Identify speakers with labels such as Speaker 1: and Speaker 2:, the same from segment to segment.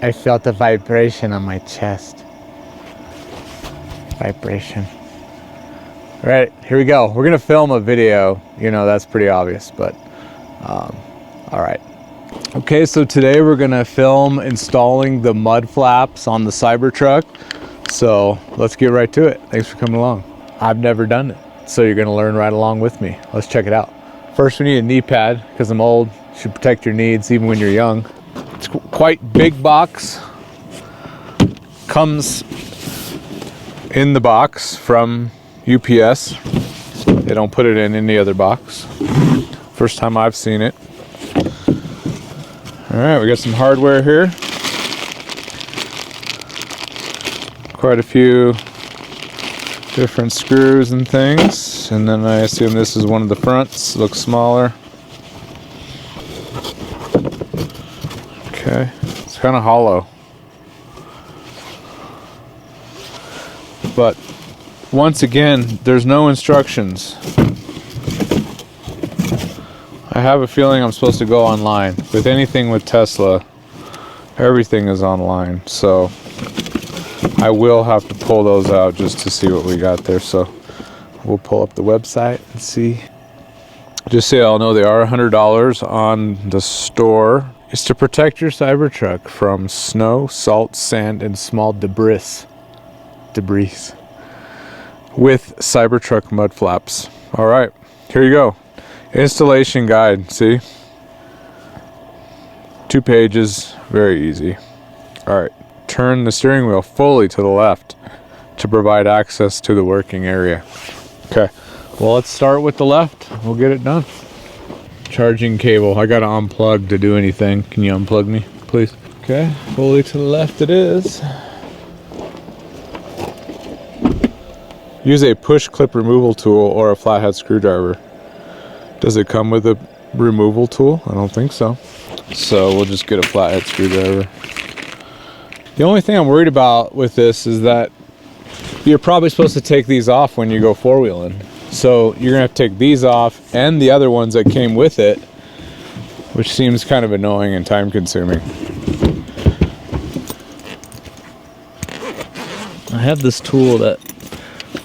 Speaker 1: I felt a vibration on my chest. Vibration. All right, here we go. We're gonna film a video. You know, that's pretty obvious, but all right. Okay, so today we're gonna film installing the mud flaps on the Cybertruck. So let's get right to it. Thanks for coming along. I've never done it, so you're gonna learn right along with me. Let's check it out. First, we need a knee pad because I'm old. Should protect your knees even when you're young. It's quite big box. Comes in the box from UPS. They don't put it in any other box. First time I've seen it. All right, we got some hardware here. Quite a few different screws and things. And then I assume this is one of the fronts. Looks smaller. Okay, it's kind of hollow. But once again, there's no instructions. I have a feeling I'm supposed to go online. With anything with Tesla, everything is online. So I will have to pull those out just to see what we got there. So we'll pull up the website and see. Just so y'all know, they are $100 on the store. It's to protect your Cybertruck from snow, salt, sand, and small debris. With Cybertruck mud flaps. All right, here you go. Installation guide, see? 2 pages, very easy. All right, turn the steering wheel fully to the left to provide access to the working area. Okay, well, let's start with the left. We'll get it done. Charging cable, I gotta unplug to do anything. Can you unplug me, please? Okay, fully to the left it is. Use a push clip removal tool or a flathead screwdriver. Does it come with a removal tool? I don't think so. So we'll just get a flathead screwdriver. The only thing I'm worried about with this is that you're probably supposed to take these off when you go four-wheeling. So you're gonna have to take these off and the other ones that came with it, which seems kind of annoying and time-consuming.
Speaker 2: I have this tool that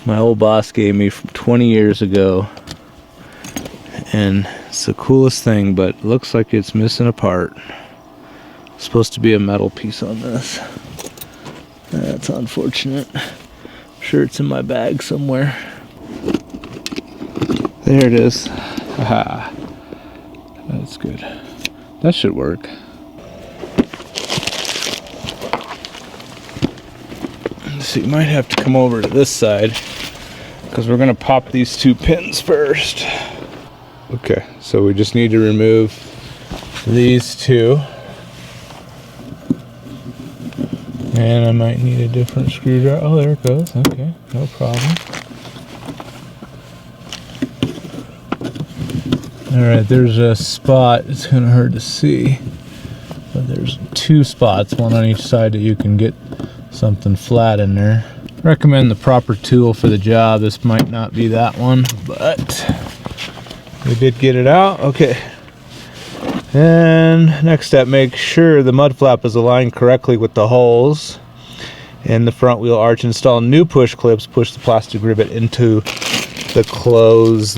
Speaker 2: my old boss gave me from 20 years ago, and it's the coolest thing, but it looks like it's missing a part. It's supposed to be a metal piece on this. That's unfortunate. I'm sure it's in my bag somewhere. There it is. Haha. That's good. That should work. So you might have to come over to this side because we're going to pop these 2 pins first. Okay, so we just need to remove these 2. And I might need a different screwdriver. Oh, there it goes. Okay, no problem. Alright, there's a spot. It's kind of hard to see. But there's 2 spots, one on each side, that you can get something flat in there. Recommend the proper tool for the job. This might not be that one, but we did get it out. Okay. And next step, make sure the mud flap is aligned correctly with the holes in the front wheel arch. Install new push clips. Push the plastic rivet into the close.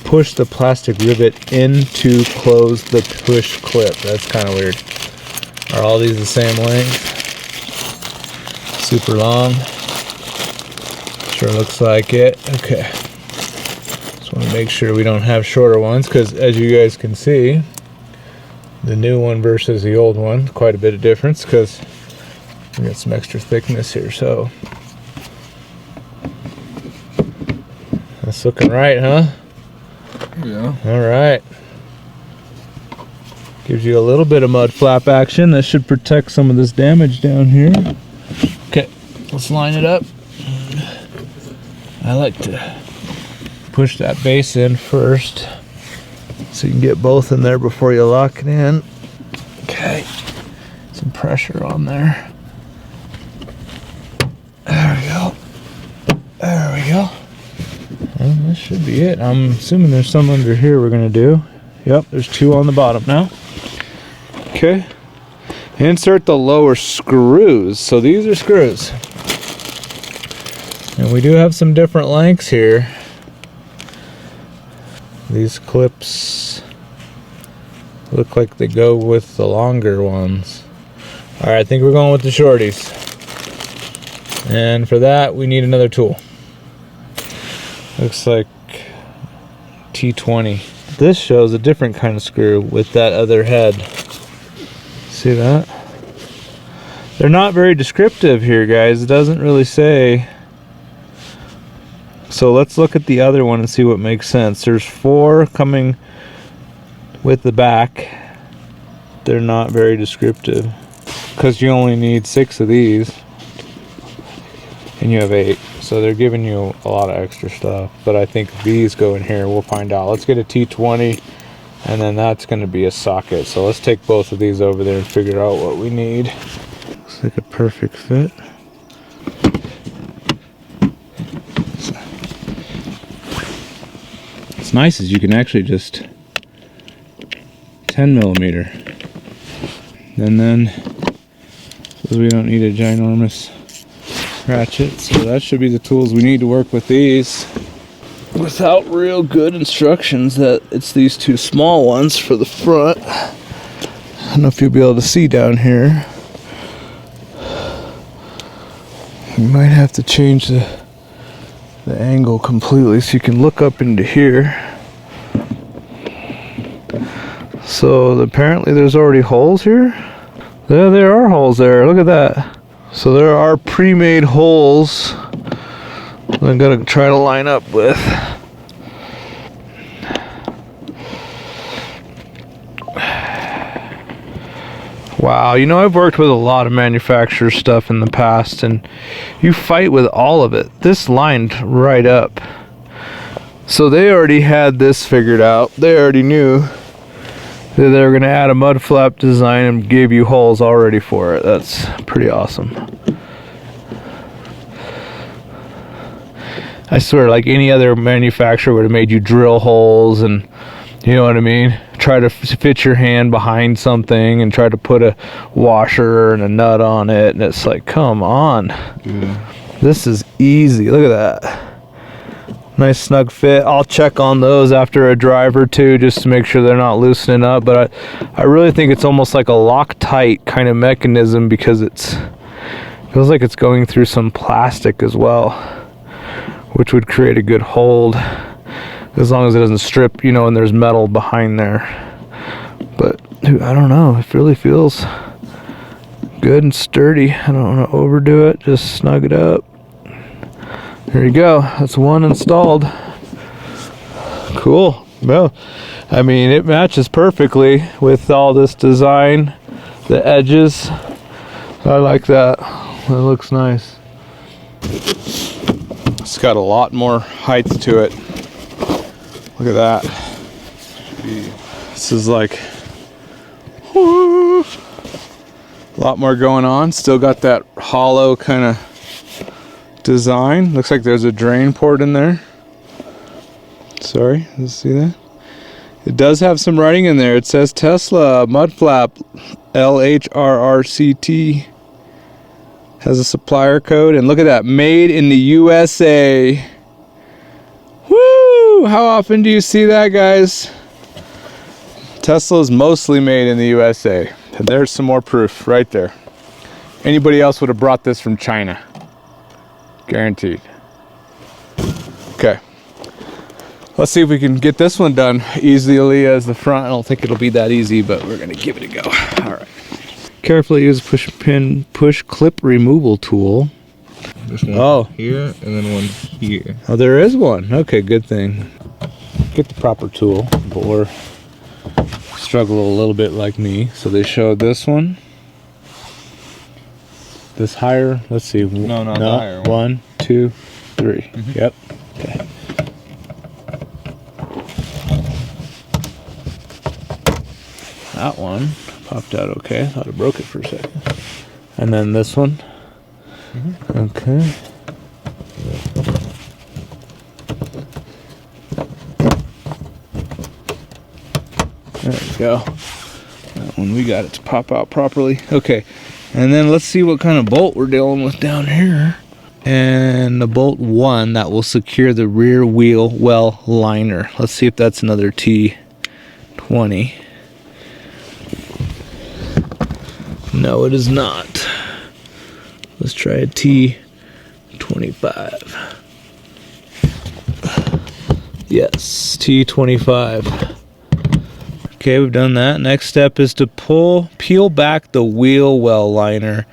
Speaker 2: Push the plastic rivet in to close the push clip. That's kind of weird. Are all these the same length? Super long. Sure looks like it. Okay. Just want to make sure we don't have shorter ones, because as you guys can see, the new one versus the old one, quite a bit of difference, because we got some extra thickness here. So that's looking right, huh?
Speaker 1: Yeah.
Speaker 2: All right. Gives you a little bit of mud flap action. That should protect some of this damage down here. Okay, let's line it up. I like to push that base in first so you can get both in there before you lock it in. Okay, some pressure on there. There we go. There we go. Well, this should be it. I'm assuming there's some under here we're gonna do. Yep, there's 2 on the bottom now. Okay, insert the lower screws. So these are screws. And we do have some different lengths here. These clips look like they go with the longer ones. All right, I think we're going with the shorties. And for that, we need another tool. Looks like T20. This shows a different kind of screw with that other head. See that? They're not very descriptive here, guys. It doesn't really say. So let's look at the other one and see what makes sense. There's 4 coming with the back. They're not very descriptive because you only need 6 of these and you have 8. So they're giving you a lot of extra stuff. But I think these go in here. We'll find out. Let's get a T20 and then that's going to be a socket. So let's take both of these over there and figure out what we need. Looks like a perfect fit. What's nice is you can actually just 10 millimeter. And then, because we don't need a ginormous ratchet, so that should be the tools we need to work with these. Without real good instructions that it's these 2 small ones for the front. I don't know if you'll be able to see down here. You might have to change the angle completely so you can look up into here. So apparently there's already holes here. There are holes there. Look at that. So there are pre-made holes I'm gonna try to line up with. Wow, you know, I've worked with a lot of manufacturer stuff in the past and you fight with all of it. This lined right up. So they already had this figured out. They already knew that they were gonna add a mud flap design and gave you holes already for it. That's pretty awesome. I swear, like any other manufacturer would have made you drill holes and, you know what I mean? Try to fit your hand behind something and try to put a washer and a nut on it. And it's like, come on. Yeah. This is easy. Look at that. Nice snug fit. I'll check on those after a drive or two just to make sure they're not loosening up. But I really think it's almost like a Loctite kind of mechanism because it feels like it's going through some plastic as well, which would create a good hold. As long as it doesn't strip, you know, and there's metal behind there. But, dude, I don't know. It really feels good and sturdy. I don't want to overdo it. Just snug it up. There you go. That's one installed. Cool. Well, I mean, it matches perfectly with all this design. The edges. I like that. That looks nice. It's got a lot more height to it. Look at that. This is like whoo, a lot more going on. Still got that hollow kind of design. Looks like there's a drain port in there. Sorry, let's see that. It does have some writing in there. It says Tesla mud flap LHRRCT. Has a supplier code, and look at that, made in the USA. Woo! How often do you see that, guys? Tesla's mostly made in the USA. And there's some more proof right there. Anybody else would have brought this from China. Guaranteed. Okay. Let's see if we can get this one done easily as the front. I don't think it'll be that easy, but we're gonna give it a go. All right. Carefully use push clip removal tool.
Speaker 3: There's one here and then one here.
Speaker 2: Oh, there is one. Okay, good thing. Get the proper tool, or struggle a little bit like me. So they showed this one. This higher, let's see.
Speaker 3: No, not the higher one.
Speaker 2: 1, 2, 3. Mm-hmm. Yep. Okay. That one popped out okay. I thought I broke it for a second. And then this one. Mm-hmm. Okay. There we go. That one we got it to pop out properly. Okay, and then let's see what kind of bolt we're dealing with down here. And the bolt 1 that will secure the rear wheel well liner. Let's see if that's another T20. No, it is not. Let's try a T25. Yes, T25. Okay, we've done that. Next step is to peel back the wheel well liner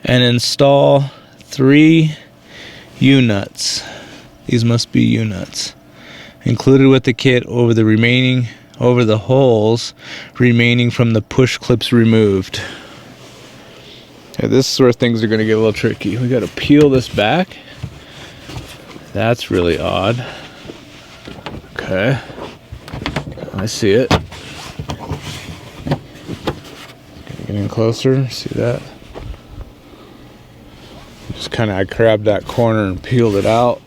Speaker 2: and install 3 U-nuts. These must be U-nuts. Included with the kit over the holes remaining from the push clips removed. Okay, this is where things are going to get a little tricky. We got to peel this back. That's really odd. Okay, I see it. Getting closer, see that? Just kind of, I grabbed that corner and peeled it out.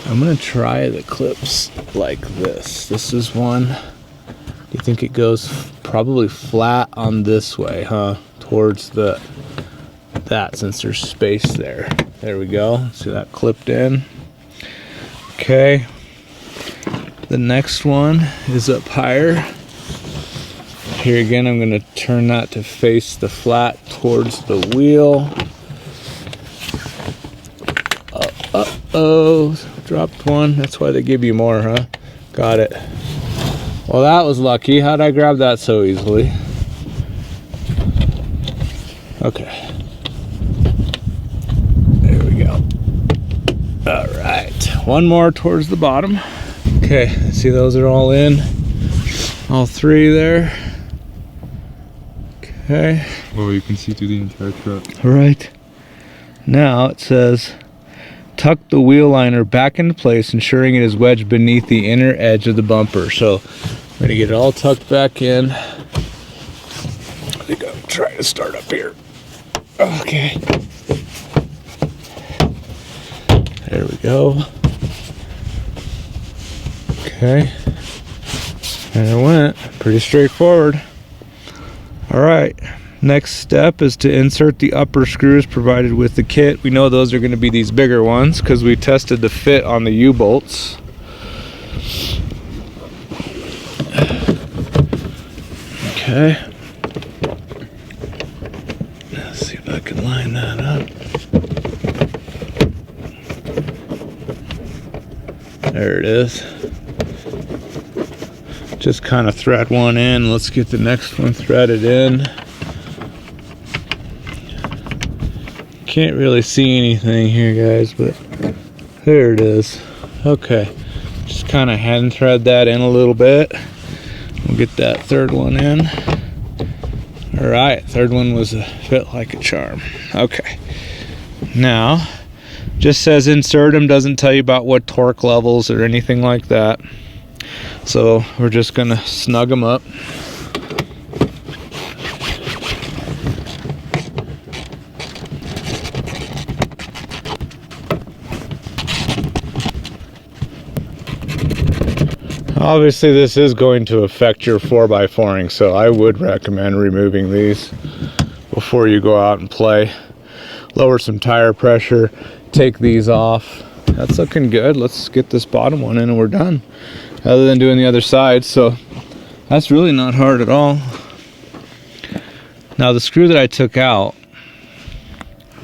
Speaker 2: I'm gonna try the clips like this. This is one. Do you think it goes probably flat on this way, huh? Towards that, since there's space there. There we go. See that clipped in? Okay. The next one is up higher. Here again, I'm going to turn that to face the flat towards the wheel. Uh-oh, dropped one. That's why they give you more, huh? Got it. Well, that was lucky. How'd I grab that so easily? Okay. There we go. All right. One more towards the bottom. Okay, see those are all in. All 3 there. Okay.
Speaker 3: Oh, you can see through the entire truck.
Speaker 2: All right. Now it says, tuck the wheel liner back into place, ensuring it is wedged beneath the inner edge of the bumper. So I'm going to get it all tucked back in. I think I'm trying to start up here. Okay. There we go. Okay. And it went. Pretty straightforward. All right. Next step is to insert the upper screws provided with the kit. We know those are going to be these bigger ones because we tested the fit on the U-bolts. Okay. Let's see if I can line that up. There it is. Just kind of thread one in. Let's get the next one threaded in. Can't really see anything here, guys, but there it is. Okay, just kind of hand thread that in a little bit. We'll get that third one in. All right, third one was a fit like a charm. Okay, now just says insert them, doesn't tell you about what torque levels or anything like that. So we're just gonna snug them up. Obviously this is going to affect your 4x4ing, so I would recommend removing these before you go out and play. Lower some tire pressure, take these off. That's looking good. Let's get this bottom one in and we're done. Other than doing the other side, so that's really not hard at all. Now the screw that I took out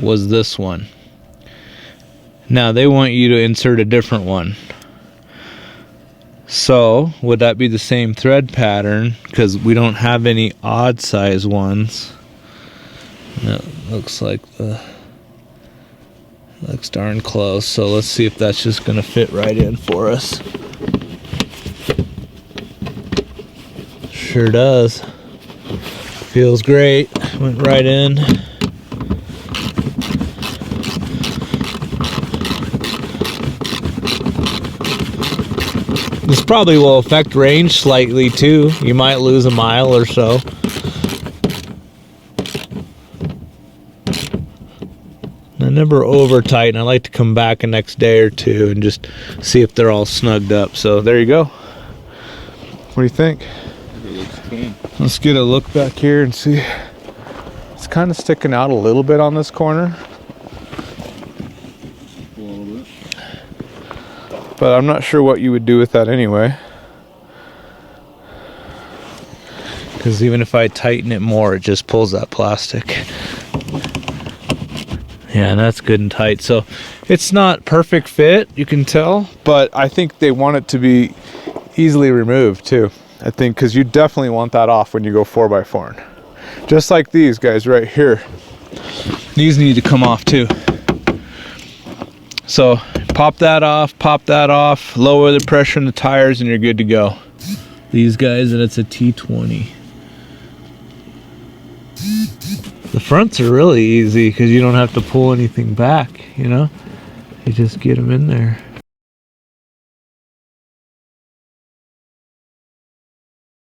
Speaker 2: was this one. Now they want you to insert a different one. So would that be the same thread pattern? Because we don't have any odd size ones. No, looks like looks darn close. So let's see if that's just gonna fit right in for us. Sure does. Feels great. Went right in. This probably will affect range slightly too. You might lose a mile or so. I never over tighten. I like to come back a next day or two and just see if they're all snugged up. So there you go. What do you think?
Speaker 3: It looks
Speaker 1: Let's get a look back here and see. It's kind of sticking out a little bit on this corner. But I'm not sure what you would do with that anyway.
Speaker 2: Because even if I tighten it more, it just pulls that plastic. Yeah, and that's good and tight. So it's not perfect fit, you can tell.
Speaker 1: But I think they want it to be easily removed too. I think because you definitely want that off when you go 4x4. Just like these guys right here. These need to come off too.
Speaker 2: So pop that off, lower the pressure in the tires, and you're good to go. These guys, and it's a T20. The fronts are really easy because you don't have to pull anything back, you know? You just get them in there.